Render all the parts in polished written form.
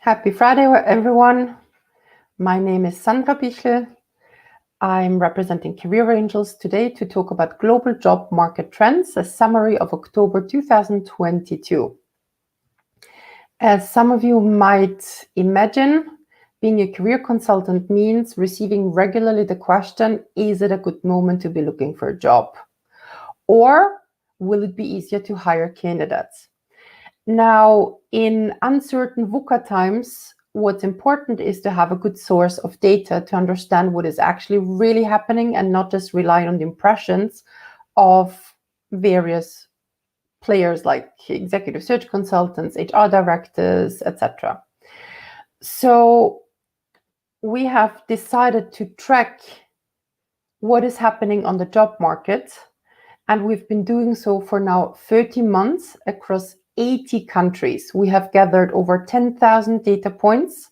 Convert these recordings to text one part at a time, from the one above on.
Happy Friday, everyone. My name is Sandra Bichl. I'm representing Career Angels today to talk about global job market trends, a summary of October 2022. As some of you might imagine, being a career consultant means receiving regularly the question, is it a good moment to be looking for a job? Or will it be easier to hire candidates? Now, in uncertain VUCA times, what's important is to have a good source of data to understand what is actually really happening and not just rely on the impressions of various players like executive search consultants, HR directors, etc. So we have decided to track what is happening on the job market, and we've been doing so for now 30 months across 80 countries. We have gathered over 10,000 data points.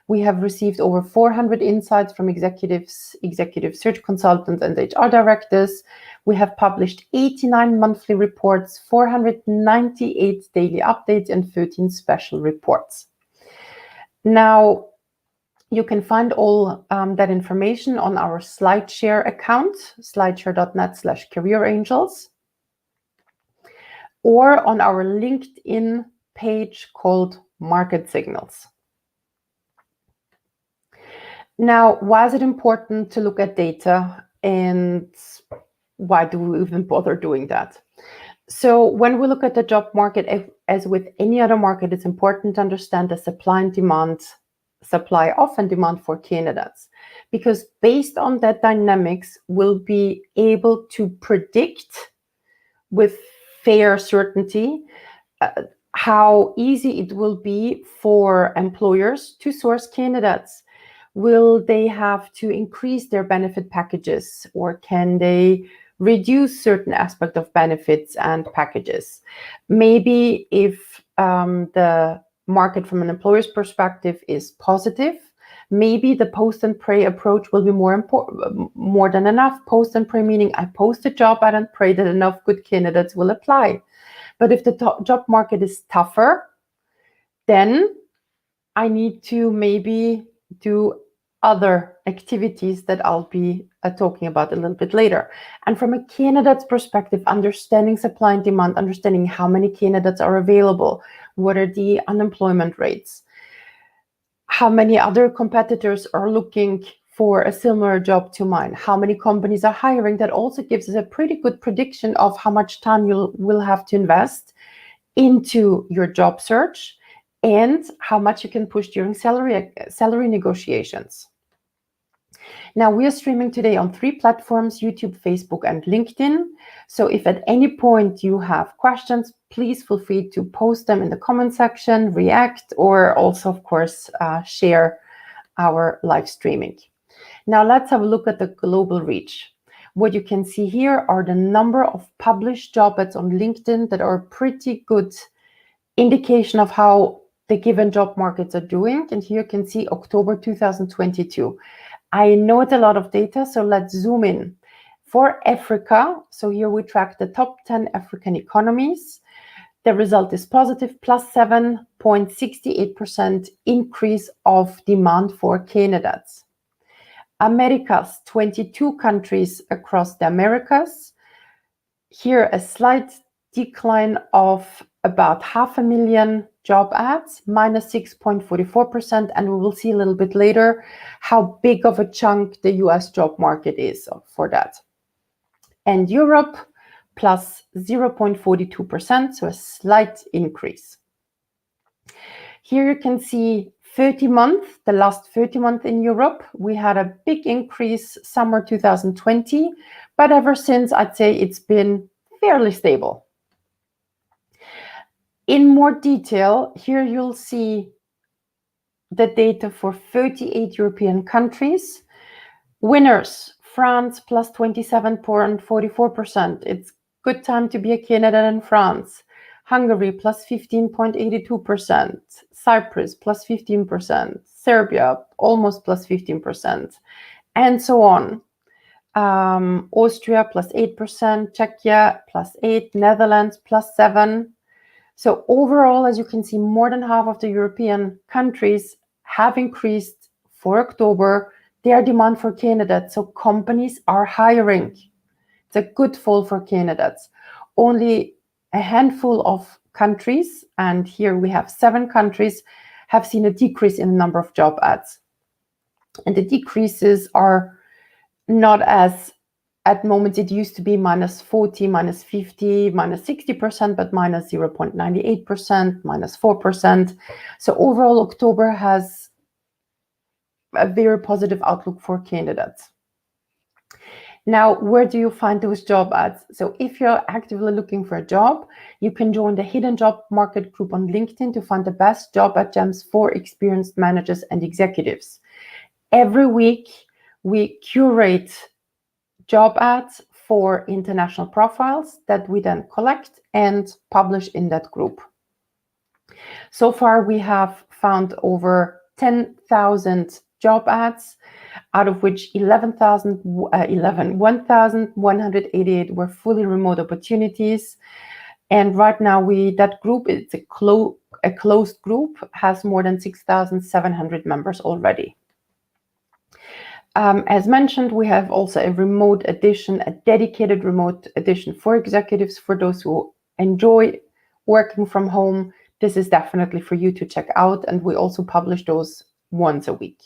We have received over 400 insights from executives, executive search consultants, and HR directors. We have published 89 monthly reports, 498 daily updates, and 13 special reports. Now, you can find all that information on our SlideShare account, slideshare.net/careerangels, or on our LinkedIn page called Market Signals. Now, why is it important to look at data, and why do we even bother doing that? So when we look at the job market, as with any other market, it's important to understand the supply of and demand for candidates, because based on that dynamics, we'll be able to predict with fair certainty how easy it will be for employers to source candidates. Will they have to increase their benefit packages, or can they reduce certain aspects of benefits and packages? Maybe if the market from an employer's perspective is positive, maybe the post and pray approach will be more than enough. Post and pray meaning I post a job ad and pray that enough good candidates will apply. But if the job market is tougher, then I need to maybe do other activities that I'll be talking about a little bit later. And from a candidate's perspective, understanding supply and demand, understanding how many candidates are available, what are the unemployment rates, how many other competitors are looking for a similar job to mine, how many companies are hiring, that also gives us a pretty good prediction of how much time you will have to invest into your job search and how much you can push during salary negotiations. Now, we are streaming today on 3 platforms, YouTube, Facebook, and LinkedIn. So if at any point you have questions, please feel free to post them in the comment section, react, or also, of course, share our live streaming. Now, let's have a look at the global reach. What you can see here are the number of published job ads on LinkedIn that are a pretty good indication of how the given job markets are doing. And here you can see October 2022. I know it's a lot of data, so let's zoom in. For Africa, so here we track the top 10 African economies. The result is positive, plus 7.68% increase of demand for candidates. Americas, 22 countries across the Americas. Here a slight decline of about 500,000 job ads, minus 6.44%, and we will see a little bit later how big of a chunk the US job market is for that. And Europe, plus 0.42%, so a slight increase. Here you can see 30 months, the last 30 months in Europe, we had a big increase summer 2020, but ever since, I'd say it's been fairly stable. In more detail, here you'll see the data for 38 European countries. Winners, France, plus 27.44%. It's good time to be a candidate in France. Hungary, plus 15.82%. Cyprus, plus 15%. Serbia, almost plus 15%. And so on. Austria, plus 8%. Czechia, plus 8%. Netherlands, plus 7%. So overall, as you can see, more than half of the European countries have increased for October their demand for candidates. So companies are hiring. It's a good fall for candidates. Only a handful of countries, and here we have 7 countries, have seen a decrease in the number of job ads. And the decreases are not as at moments it used to be minus 40, minus 50, minus 60%, but minus 0.98%, minus 4%. So overall, October has a very positive outlook for candidates. Now, where do you find those job ads? So if you're actively looking for a job, you can join the Hidden Job Market group on LinkedIn to find the best job ad gems for experienced managers and executives. Every week, we curate job ads for international profiles that we then collect and publish in that group. So far, we have found over 10,000 job ads, out of which 1,188 were fully remote opportunities. And right now, that group, it's a closed group, has more than 6,700 members already. As mentioned, we have also a remote edition, a dedicated remote edition for executives, for those who enjoy working from home. This is definitely for you to check out, and we also publish those once a week.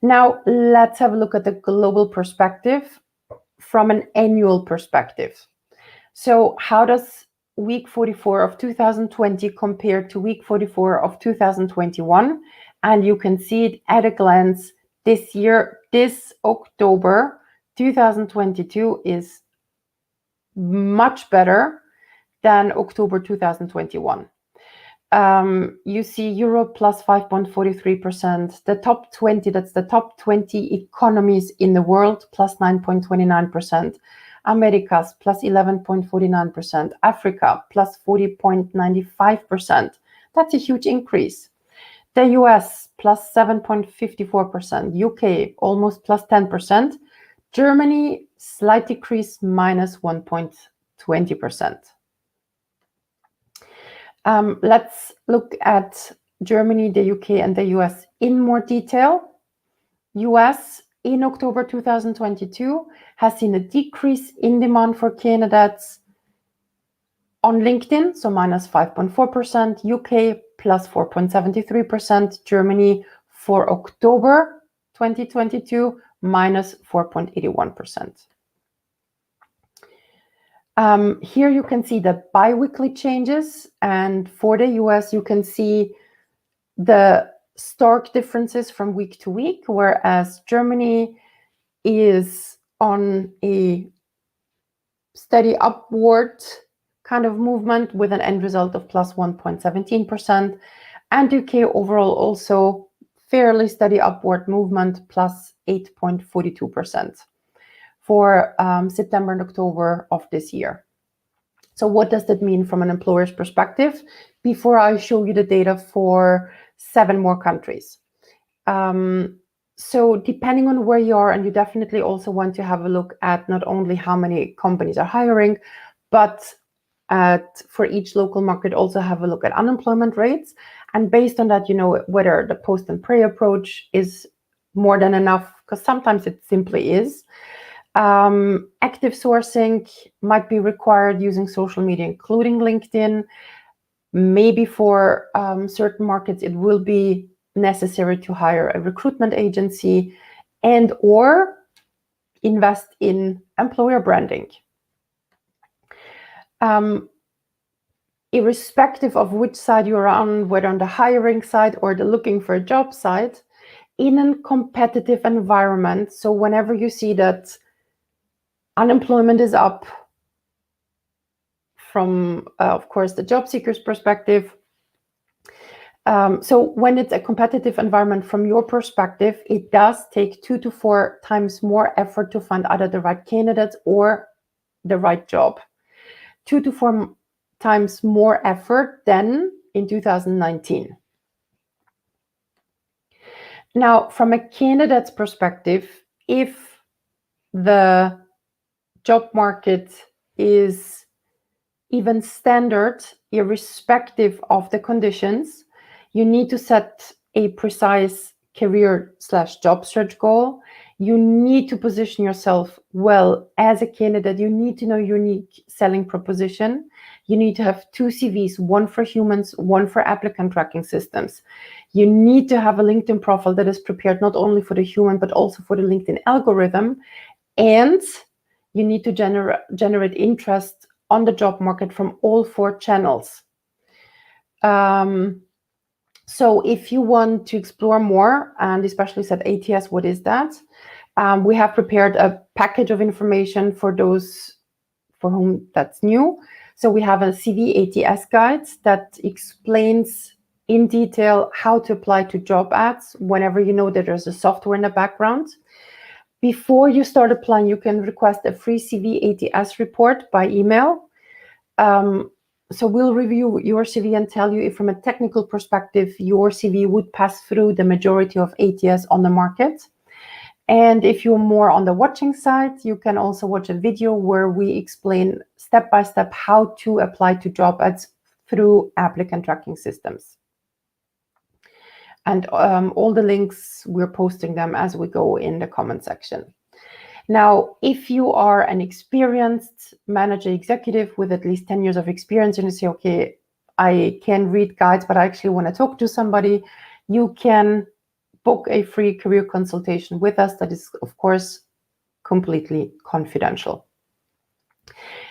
Now, let's have a look at the global perspective from an annual perspective. So how does week 44 of 2020 compare to week 44 of 2021? And you can see it at a glance. This year, this October 2022 is much better than October 2021. You see Europe plus 5.43%, the top 20, that's the top 20 economies in the world, plus 9.29%, Americas plus 11.49%, Africa plus 40.95%. That's a huge increase. The US plus 7.54%, UK almost plus 10%, Germany slight decrease minus 1.20%. Let's look at Germany, the UK, and the US in more detail. US in October 2022 has seen a decrease in demand for candidates on LinkedIn, so minus 5.4%, UK plus 4.73%, Germany for October 2022 minus 4.81%. Here you can see the bi-weekly changes, and for the US you can see the stark differences from week to week, whereas Germany is on a steady upward kind of movement with an end result of plus 1.17%, and UK overall also fairly steady upward movement, plus 8.42% for September and October of this year. So what does that mean from an employer's perspective? Before I show you the data for 7 more countries. So depending on where you are, and you definitely also want to have a look at not only how many companies are hiring, but for each local market also have a look at unemployment rates. And based on that, you know whether the post and pray approach is more than enough, because sometimes it simply is. Active sourcing might be required using social media, including LinkedIn. Maybe for certain markets, it will be necessary to hire a recruitment agency and or invest in employer branding. Irrespective of which side you're on, whether on the hiring side or the looking for a job side, in a competitive environment, so whenever you see that unemployment is up from, of course, the job seeker's perspective. So when it's a competitive environment from your perspective, it does take 2 to 4 times more effort to find either the right candidates or the right job. 2 to 4 times more effort than in 2019. Now, from a candidate's perspective, if the job market is even standard irrespective of the conditions, you need to set a precise career/job search goal. You need to position yourself well as a candidate. You need to know your unique selling proposition. You need to have 2 CVs, one for humans, one for applicant tracking systems. You need to have a LinkedIn profile that is prepared not only for the human, but also for the LinkedIn algorithm. And you need to generate interest on the job market from all 4 channels. So if you want to explore more, and especially said ATS, what is that? We have prepared a package of information for those for whom that's new. So we have a CV ATS guide that explains in detail how to apply to job ads whenever you know that there's a software in the background. Before you start applying, you can request a free CV ATS report by email. So we'll review your CV and tell you if from a technical perspective, your CV would pass through the majority of ATS on the market. And if you're more on the watching side, you can also watch a video where we explain step-by-step how to apply to job ads through applicant tracking systems. And all the links, we're posting them as we go in the comment section. Now, if you are an experienced manager executive with at least 10 years of experience and you say, okay, I can read guides, but I actually want to talk to somebody, you can book a free career consultation with us that is, of course, completely confidential.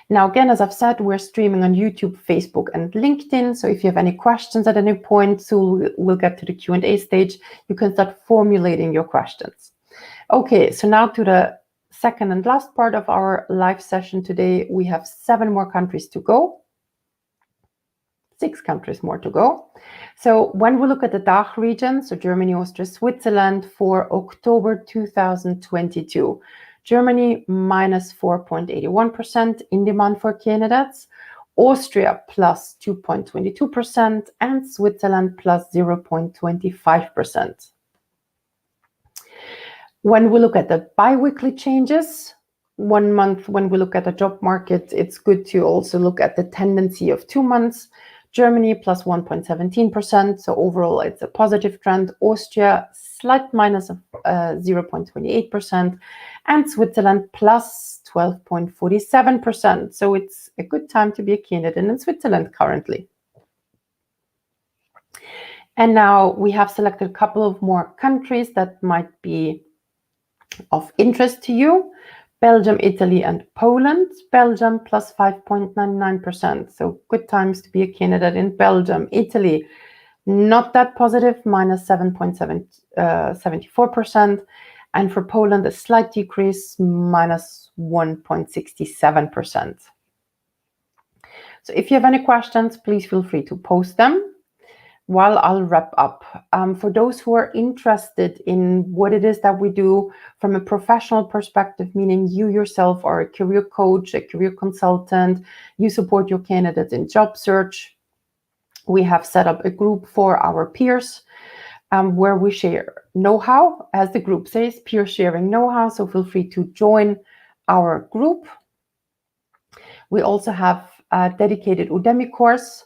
Now, again, as I've said, we're streaming on YouTube, Facebook, and LinkedIn. So if you have any questions at any point, so we'll get to the Q&A stage, you can start formulating your questions. Okay, so now to the second and last part of our live session today. We have 7 more countries to go. 6 countries more to go. So when we look at the DACH region, so Germany, Austria, Switzerland for October 2022, Germany minus 4.81% in demand for candidates, Austria plus 2.22%, and Switzerland plus 0.25%. When we look at the bi-weekly changes, 1 month, when we look at the job market, it's good to also look at the tendency of 2 months. Germany plus 1.17%, so overall it's a positive trend. Austria slight minus of 0.28%, and Switzerland plus 12.47%. So it's a good time to be a candidate in Switzerland currently. And now we have selected a couple of more countries that might be of interest to you. Belgium, Italy, and Poland. Belgium plus 5.99%. So good times to be a candidate in Belgium. Italy, not that positive, minus 7.74%. And for Poland, a slight decrease, minus 1.67%. So if you have any questions, please feel free to post them while I'll wrap up. For those who are interested in what it is that we do from a professional perspective, meaning you yourself are a career coach, a career consultant, you support your candidates in job search, we have set up a group for our peers where we share know-how, as the group says, peer sharing know-how, so feel free to join our group. We also have a dedicated Udemy course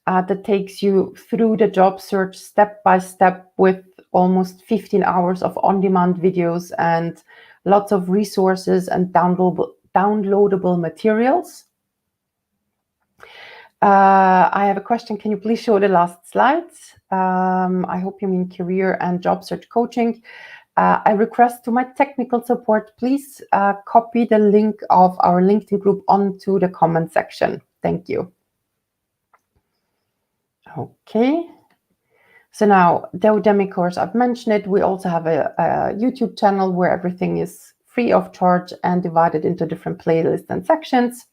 that takes you through the job search step by step with almost 15 hours of on-demand videos and lots of resources and downloadable materials. I have a question. Can you please show the last slides? I hope you mean career and job search coaching. I request to my technical support, please copy the link of our LinkedIn group onto the comment section. Thank you. Okay, so now the Udemy course, I've mentioned it. We also have a YouTube channel where everything is free of charge and divided into different playlists and sections.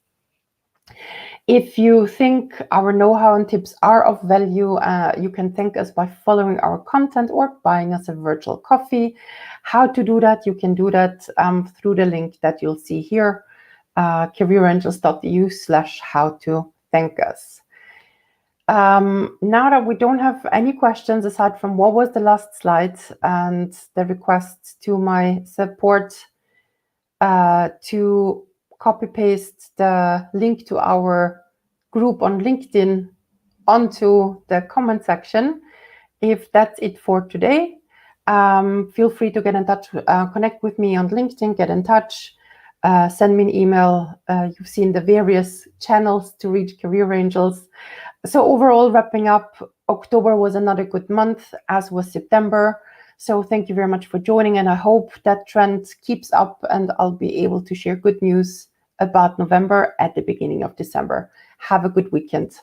If you think our know-how and tips are of value, you can thank us by following our content or buying us a virtual coffee. How to do that? You can do that through the link that you'll see here, careerangels.eu/how to thank us. Now that we don't have any questions aside from what was the last slide and the request to my support to copy paste the link to our group on LinkedIn onto the comment section. If that's it for today, feel free to get in touch, connect with me on LinkedIn, get in touch, send me an email. You've seen the various channels to reach Career Angels. So overall, wrapping up, October was another good month, as was September. So thank you very much for joining, and I hope that trend keeps up and I'll be able to share good news about November at the beginning of December. Have a good weekend.